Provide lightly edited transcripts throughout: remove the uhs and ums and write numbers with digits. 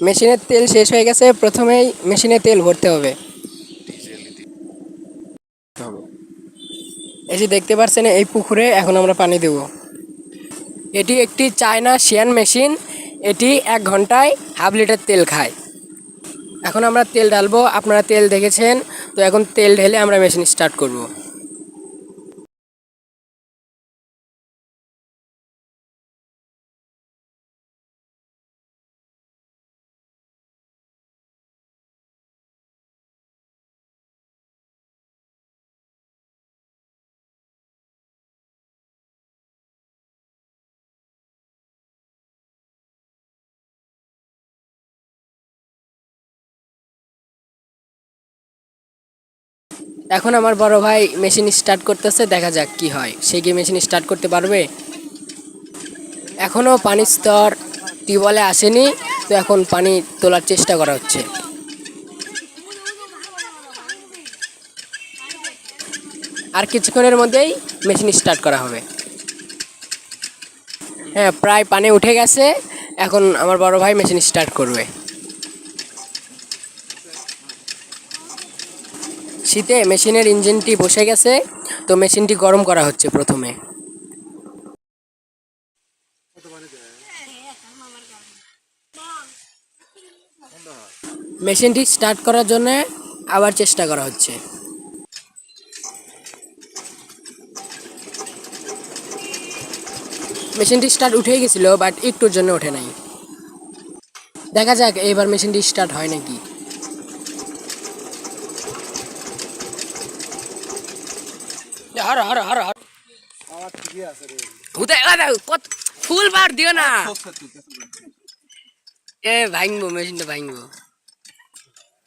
মেশিনের তেল শেষ হয়ে গেছে, প্রথমেই মেশিনে তেল ভরতে হবে। এই যে দেখতে পাচ্ছেন এই পুকুরে এখন আমরা পানি দেব। এটি একটি চায়না শিয়ান মেশিন। এটি 1 ঘন্টায় 1/2 লিটার তেল খায়। এখন আমরা তেল ঢালবো, আপনারা তেল দেখেছেন, তো এখন তেল ঢেলে আমরা মেশিন স্টার্ট করব। এখন আমার বড় ভাই মেশিন স্টার্ট করতেছে, দেখা যাক কি হয়। সে কি মেশিন স্টার্ট করতে পারবে? এখনও পানির স্তর টিউবওয়েলে আসেনি, তো এখন পানি তোলার চেষ্টা করা হচ্ছে। আর কিছুক্ষণের মধ্যেই মেশিন স্টার্ট করা হবে। হ্যাঁ, প্রায় পানি উঠে গেছে। এখন আমার বড় ভাই মেশিন স্টার্ট করবে। শীতে মেশিনের ইঞ্জিনটি বসে গেছে, তো মেশিনটি গরম করা হচ্ছে প্রথমে। মেশিনটি স্টার্ট করার জন্য আবার চেষ্টা করা হচ্ছে। মেশিনটি স্টার্ট উঠেই গেছিল, বাট একটুর জন্য ওঠে নাই। দেখা যাক এবার মেশিনটি স্টার্ট হয় নাকি। হর হর হর হর ফুল বার দিও না, এ ভাঙবো, মেশিনটা ভাঙবো।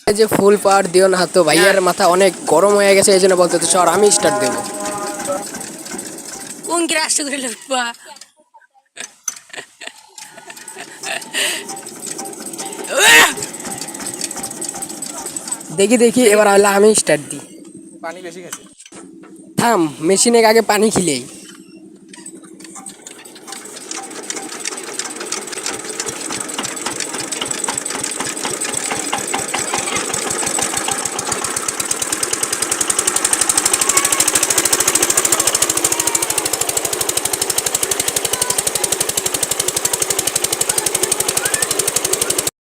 এই যে ফুল পাওয়ার দিও না, তো ভাইয়ার মাথা অনেক গরম হয়ে গেছে, এই জন্য বলতে তো সর আমি স্টার্ট দেবো। কোন রাষ্ট্র করে লোকবা দেখি দেখি এবার আল্লাহ আমি স্টার্ট দিই। পানি বেশি গেছে। থাম, মেশিনে আগে পানি খিলেই।